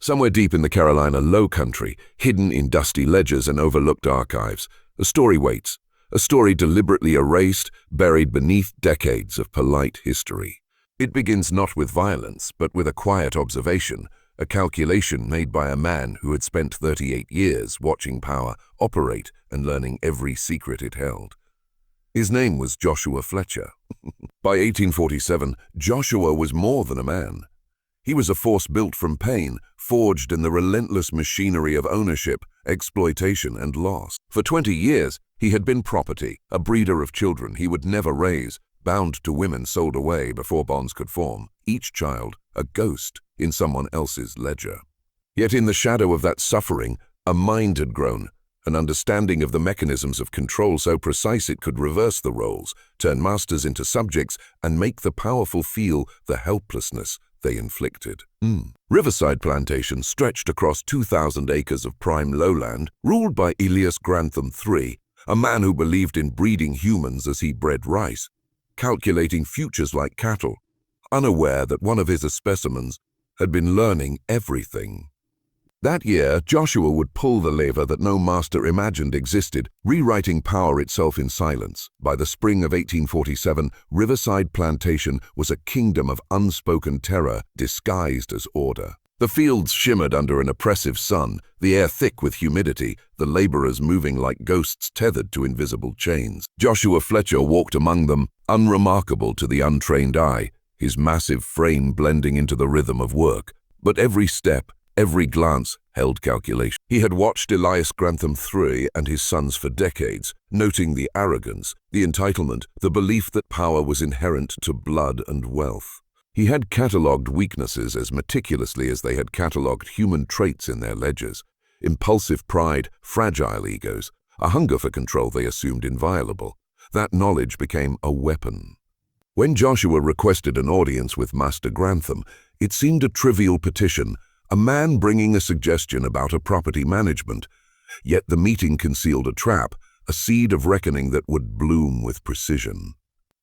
Somewhere deep in the Carolina Low Country, hidden in dusty ledgers and overlooked archives, a story waits, a story deliberately erased, buried beneath decades of polite history. It begins not with violence, but with a quiet observation, a calculation made by a man who had spent 38 years watching power operate and learning every secret it held. His name was Joshua Fletcher. By 1847, Joshua was more than a man. He was a force built from pain, forged in the relentless machinery of ownership, exploitation, and loss. For 20 years, he had been property, a breeder of children he would never raise, bound to women sold away before bonds could form, each child a ghost in someone else's ledger. Yet in the shadow of that suffering, a mind had grown, an understanding of the mechanisms of control so precise it could reverse the roles, turn masters into subjects, and make the powerful feel the helplessness they inflicted. Riverside Plantation stretched across 2,000 acres of prime lowland, ruled by Grantham III, a man who believed in breeding humans as he bred rice, calculating futures like cattle, unaware that one of his specimens had been learning everything. That year, Joshua would pull the lever that no master imagined existed, rewriting power itself in silence. By the spring of 1847, Riverside Plantation was a kingdom of unspoken terror disguised as order. The fields shimmered under an oppressive sun, the air thick with humidity, the laborers moving like ghosts tethered to invisible chains. Joshua Fletcher walked among them, unremarkable to the untrained eye, his massive frame blending into the rhythm of work. But every step, every glance held calculation. He had watched Grantham III and his sons for decades, noting the arrogance, the entitlement, the belief that power was inherent to blood and wealth. He had catalogued weaknesses as meticulously as they had catalogued human traits in their ledgers: impulsive pride, fragile egos, a hunger for control they assumed inviolable. That knowledge became a weapon. When Joshua requested an audience with Master Grantham, it seemed a trivial petition, a man bringing a suggestion about a property management. Yet the meeting concealed a trap, a seed of reckoning that would bloom with precision.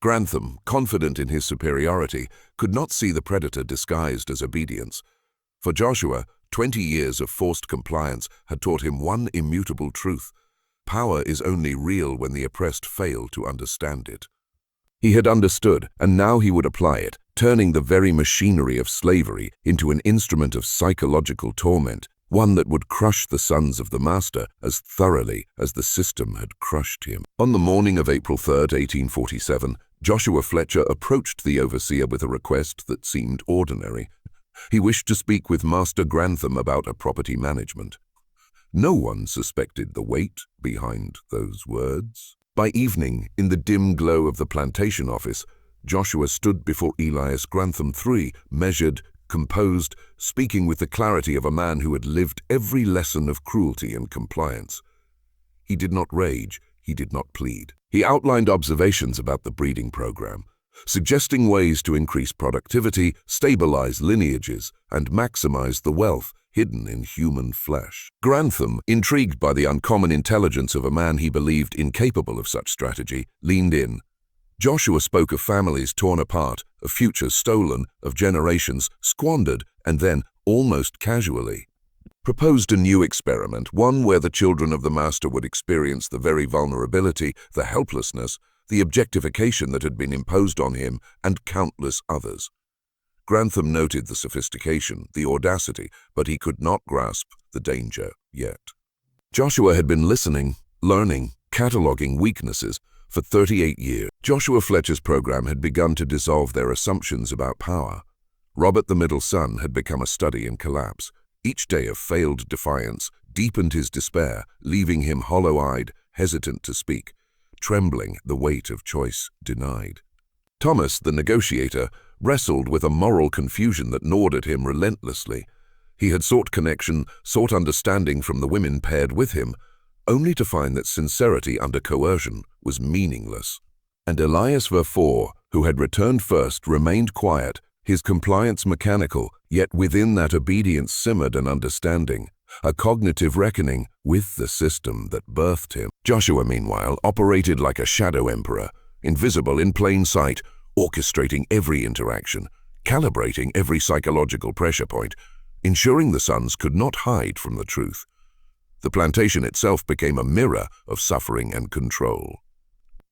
Grantham, confident in his superiority, could not see the predator disguised as obedience. For Joshua, 20 years of forced compliance had taught him one immutable truth: power is only real when the oppressed fail to understand it. He had understood, and now he would apply it, turning the very machinery of slavery into an instrument of psychological torment, one that would crush the sons of the master as thoroughly as the system had crushed him. On the morning of April 3, 1847, Joshua Fletcher approached the overseer with a request that seemed ordinary. He wished to speak with Master Grantham about a property management. No one suspected the weight behind those words. By evening, in the dim glow of the plantation office, Joshua stood before Grantham III, measured, composed, speaking with the clarity of a man who had lived every lesson of cruelty and compliance. He did not rage, he did not plead. He outlined observations about the breeding program, suggesting ways to increase productivity, stabilize lineages, and maximize the wealth hidden in human flesh. Grantham, intrigued by the uncommon intelligence of a man he believed incapable of such strategy, leaned in. Joshua spoke of families torn apart, of futures stolen, of generations squandered, and then, almost casually, proposed a new experiment, one where the children of the master would experience the very vulnerability, the helplessness, the objectification that had been imposed on him and countless others. Grantham noted the sophistication, the audacity, but he could not grasp the danger yet. Joshua had been listening, learning, cataloging weaknesses for 38 years. Joshua Fletcher's program had begun to dissolve their assumptions about power. Robert, the middle son, had become a study in collapse. Each day of failed defiance deepened his despair, leaving him hollow-eyed, hesitant to speak, trembling the weight of choice denied. Thomas, the negotiator, wrestled with a moral confusion that gnawed at him relentlessly. He had sought connection, sought understanding from the women paired with him, only to find that sincerity under coercion was meaningless. And Elias Verfor, who had returned first, remained quiet, his compliance mechanical, yet within that obedience simmered an understanding, a cognitive reckoning with the system that birthed him. Joshua, meanwhile, operated like a shadow emperor, invisible in plain sight, orchestrating every interaction, calibrating every psychological pressure point. ensuring the sons could not hide from the truth. The plantation itself became a mirror of suffering and control.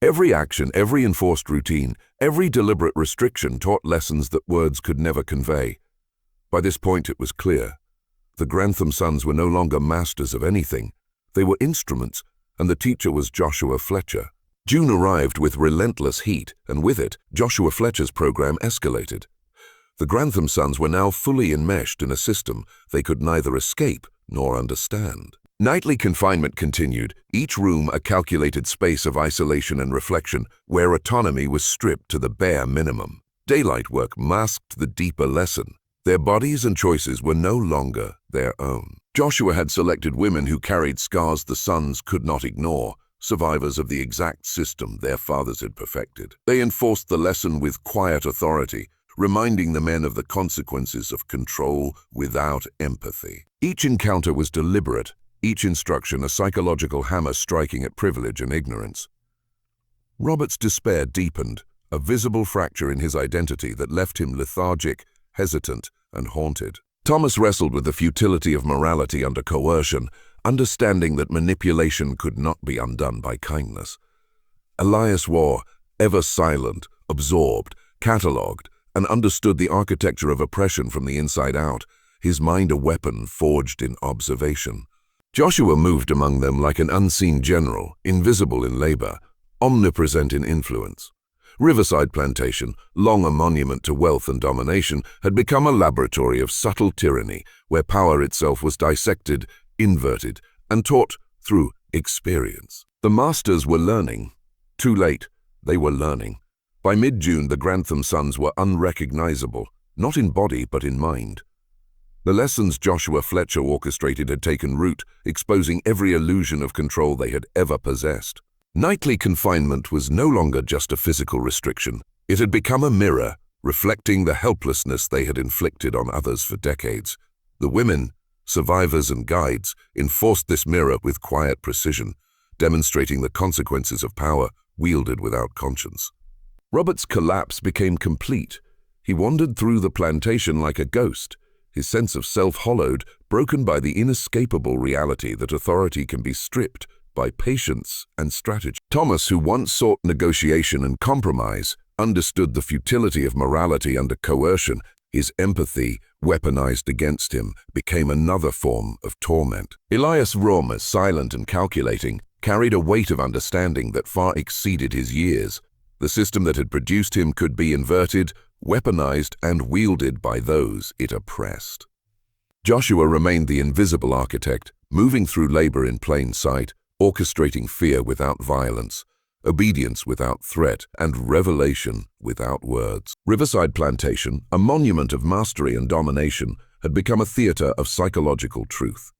Every action, every enforced routine, every deliberate restriction taught lessons that words could never convey. By this point it was clear. The Grantham sons were no longer masters of anything. They were instruments, and the teacher was Joshua Fletcher. June arrived with relentless heat, and with it, Joshua Fletcher's program escalated. The Grantham sons were now fully enmeshed in a system they could neither escape nor understand. Nightly confinement continued, each room a calculated space of isolation and reflection, where autonomy was stripped to the bare minimum. Daylight work masked the deeper lesson. Their bodies and choices were no longer their own. Joshua had selected women who carried scars the sons could not ignore, survivors of the exact system their fathers had perfected. They enforced the lesson with quiet authority, reminding the men of the consequences of control without empathy. Each encounter was deliberate, each instruction a psychological hammer striking at privilege and ignorance. Robert's despair deepened, a visible fracture in his identity that left him lethargic, hesitant, and haunted. Thomas wrestled with the futility of morality under coercion, understanding that manipulation could not be undone by kindness. Elias Warr, ever silent, absorbed, catalogued, and understood the architecture of oppression from the inside out, his mind a weapon forged in observation. Joshua moved among them like an unseen general, invisible in labor, omnipresent in influence. Riverside Plantation, long a monument to wealth and domination, had become a laboratory of subtle tyranny, where power itself was dissected, inverted, and taught through experience. The masters were learning. Too late, they were learning. By mid-June, the Grantham sons were unrecognizable, not in body but in mind. The lessons Joshua Fletcher orchestrated had taken root, exposing every illusion of control they had ever possessed. Nightly confinement was no longer just a physical restriction. It had become a mirror, reflecting the helplessness they had inflicted on others for decades. The women, survivors and guides, enforced this mirror with quiet precision, demonstrating the consequences of power wielded without conscience. Robert's collapse became complete. He wandered through the plantation like a ghost, his sense of self hollowed, broken by the inescapable reality that authority can be stripped by patience and strategy. Thomas, who once sought negotiation and compromise, understood the futility of morality under coercion. His empathy, weaponized against him, became another form of torment. Elias Warr, silent and calculating, carried a weight of understanding that far exceeded his years. The system that had produced him could be inverted, weaponized, and wielded by those it oppressed. Joshua remained the invisible architect, moving through labor in plain sight, orchestrating fear without violence, obedience without threat, and revelation without words. Riverside Plantation, a monument of mastery and domination, had become a theater of psychological truth.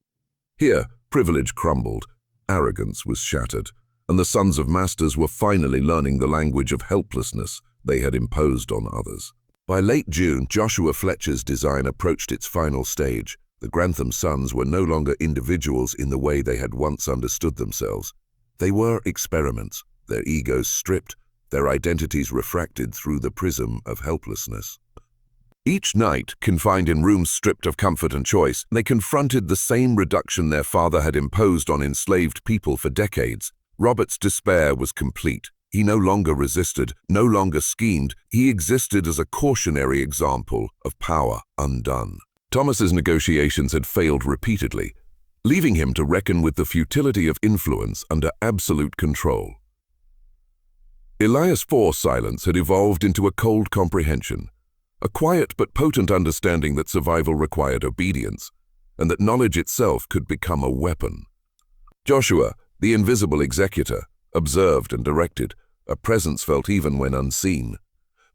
Here, privilege crumbled, arrogance was shattered, and the sons of masters were finally learning the language of helplessness they had imposed on others. By late June, Joshua Fletcher's design approached its final stage. The Grantham sons were no longer individuals in the way they had once understood themselves. They were experiments, their egos stripped, their identities refracted through the prism of helplessness. Each night, confined in rooms stripped of comfort and choice, they confronted the same reduction their father had imposed on enslaved people for decades. Robert's despair was complete. He no longer resisted, no longer schemed. He existed as a cautionary example of power undone. Thomas's negotiations had failed repeatedly, leaving him to reckon with the futility of influence under absolute control. Elias Warr's silence had evolved into a cold comprehension, a quiet but potent understanding that survival required obedience, and that knowledge itself could become a weapon. Joshua, the invisible executor, observed and directed, a presence felt even when unseen.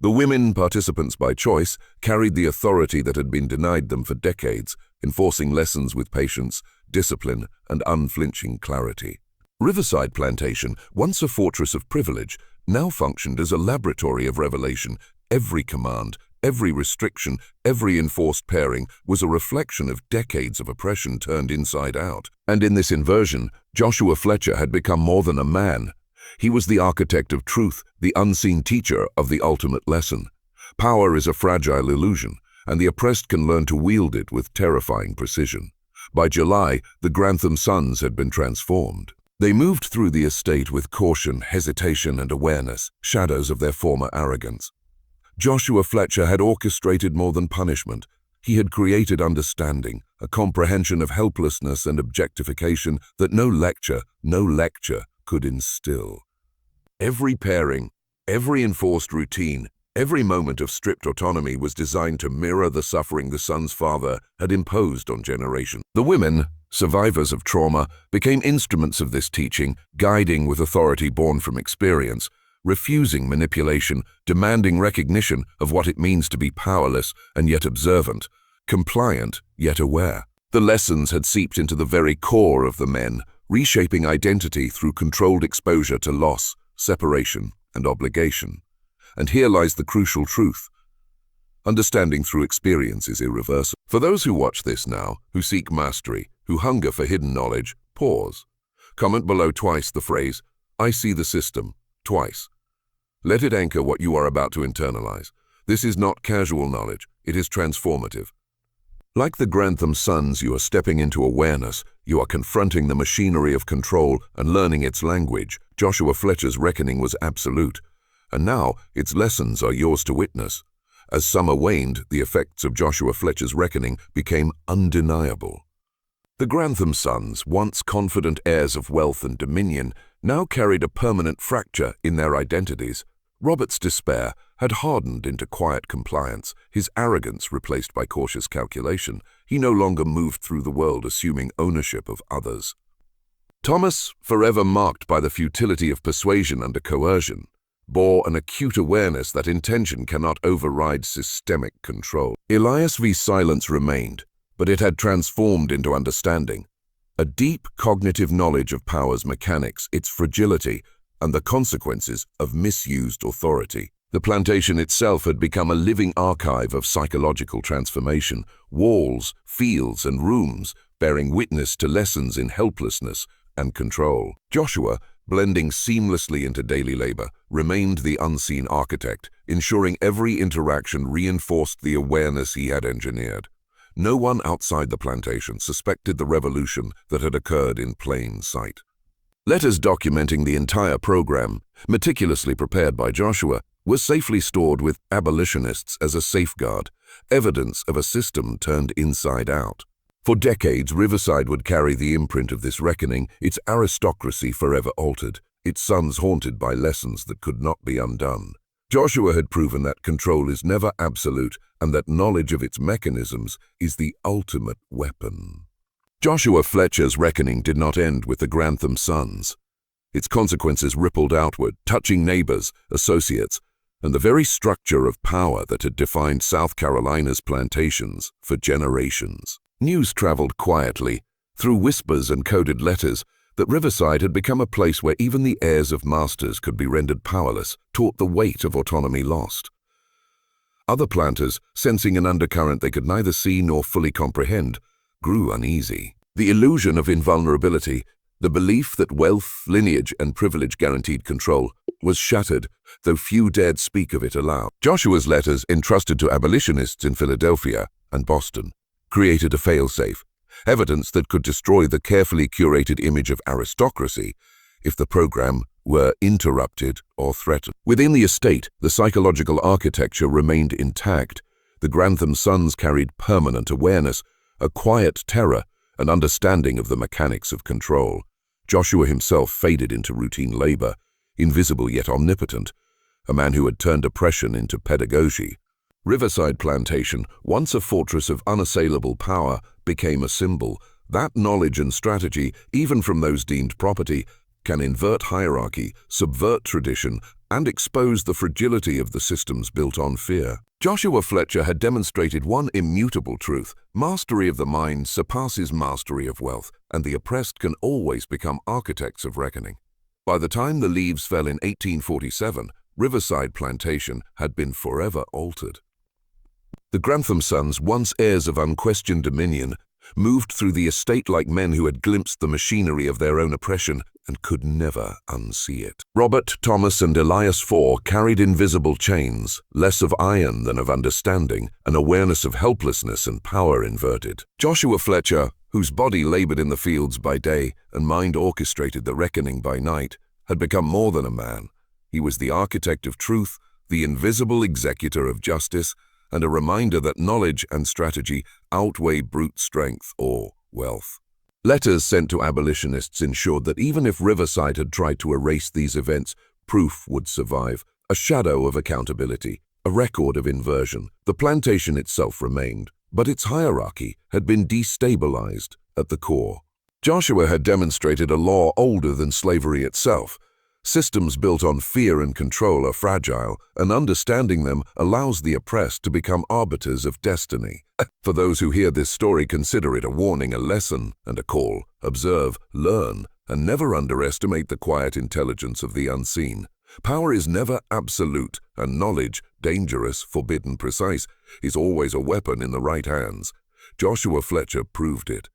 The women, participants by choice, carried the authority that had been denied them for decades, enforcing lessons with patience, discipline, and unflinching clarity. Riverside Plantation, once a fortress of privilege, now functioned as a laboratory of revelation. Every command, every restriction, every enforced pairing was a reflection of decades of oppression turned inside out. And in this inversion, Joshua Fletcher had become more than a man. He was the architect of truth, the unseen teacher of the ultimate lesson. Power is a fragile illusion, and the oppressed can learn to wield it with terrifying precision. By July, the Grantham sons had been transformed. They moved through the estate with caution, hesitation, and awareness, shadows of their former arrogance. Joshua Fletcher had orchestrated more than punishment. He had created understanding, a comprehension of helplessness and objectification that no lecture could instill. Every pairing, every enforced routine, every moment of strict autonomy was designed to mirror the suffering the son's father had imposed on generations. The women, survivors of trauma, became instruments of this teaching, guiding with authority born from experience, refusing manipulation, demanding recognition of what it means to be powerless and yet observant, compliant yet aware. The lessons had seeped into the very core of the men, reshaping identity through controlled exposure to loss, separation, and obligation. And here lies the crucial truth. Understanding through experience is irreversible. For those who watch this now, who seek mastery, who hunger for hidden knowledge, pause. Comment below twice the phrase, "I see the system," twice. Let it anchor what you are about to internalize. This is not casual knowledge, it is transformative. Like the Grantham sons, you are stepping into awareness, you are confronting the machinery of control and learning its language. Joshua Fletcher's reckoning was absolute, and now its lessons are yours to witness. As summer waned, the effects of Joshua Fletcher's reckoning became undeniable. The Grantham sons, once confident heirs of wealth and dominion, now carried a permanent fracture in their identities. Robert's despair had hardened into quiet compliance, his arrogance replaced by cautious calculation. He no longer moved through the world assuming ownership of others. Thomas, forever marked by the futility of persuasion under coercion, bore an acute awareness that intention cannot override systemic control. Elias V. silence remained, but it had transformed into understanding. A deep cognitive knowledge of power's mechanics, its fragility, and the consequences of misused authority. The plantation itself had become a living archive of psychological transformation, walls, fields, and rooms bearing witness to lessons in helplessness and control. Joshua, blending seamlessly into daily labor, remained the unseen architect, ensuring every interaction reinforced the awareness he had engineered. No one outside the plantation suspected the revolution that had occurred in plain sight. Letters documenting the entire program, meticulously prepared by Joshua, were safely stored with abolitionists as a safeguard, evidence of a system turned inside out. For decades, Riverside would carry the imprint of this reckoning, its aristocracy forever altered, its sons haunted by lessons that could not be undone. Joshua had proven that control is never absolute and that knowledge of its mechanisms is the ultimate weapon. Joshua Fletcher's reckoning did not end with the Grantham sons. Its consequences rippled outward, touching neighbors, associates, and the very structure of power that had defined South Carolina's plantations for generations. News traveled quietly, through whispers and coded letters, that Riverside had become a place where even the heirs of masters could be rendered powerless, taught the weight of autonomy lost. Other planters, sensing an undercurrent they could neither see nor fully comprehend, grew uneasy. The illusion of invulnerability, the belief that wealth, lineage, and privilege guaranteed control, was shattered, though few dared speak of it aloud. Joshua's letters, entrusted to abolitionists in Philadelphia and Boston, created a failsafe, evidence that could destroy the carefully curated image of aristocracy if the program were interrupted or threatened. Within the estate, the psychological architecture remained intact. The Grantham sons carried permanent awareness, a quiet terror, an understanding of the mechanics of control. Joshua himself faded into routine labor, invisible yet omnipotent, a man who had turned oppression into pedagogy. Riverside Plantation, once a fortress of unassailable power, became a symbol. That knowledge and strategy, even from those deemed property, can invert hierarchy, subvert tradition, and expose the fragility of the systems built on fear. Joshua Fletcher had demonstrated one immutable truth: mastery of the mind surpasses mastery of wealth, and the oppressed can always become architects of reckoning. By the time the leaves fell in 1847, Riverside Plantation had been forever altered. The Grantham sons, once heirs of unquestioned dominion, moved through the estate like men who had glimpsed the machinery of their own oppression and could never unsee it. Robert, Thomas, and Elias IV carried invisible chains, less of iron than of understanding, an awareness of helplessness and power inverted. Joshua Fletcher, whose body labored in the fields by day and mind orchestrated the reckoning by night, had become more than a man. He was the architect of truth, the invisible executor of justice, and a reminder that knowledge and strategy outweigh brute strength or wealth. Letters sent to abolitionists ensured that even if Riverside had tried to erase these events, proof would survive, a shadow of accountability, a record of inversion. The plantation itself remained, but its hierarchy had been destabilized at the core. Joshua had demonstrated a law older than slavery itself. Systems built on fear and control are fragile, and understanding them allows the oppressed to become arbiters of destiny. For those who hear this story, consider it a warning, a lesson, and a call. Observe, learn, and never underestimate the quiet intelligence of the unseen. Power is never absolute, and knowledge, dangerous, forbidden, precise, is always a weapon in the right hands. Joshua Fletcher proved it.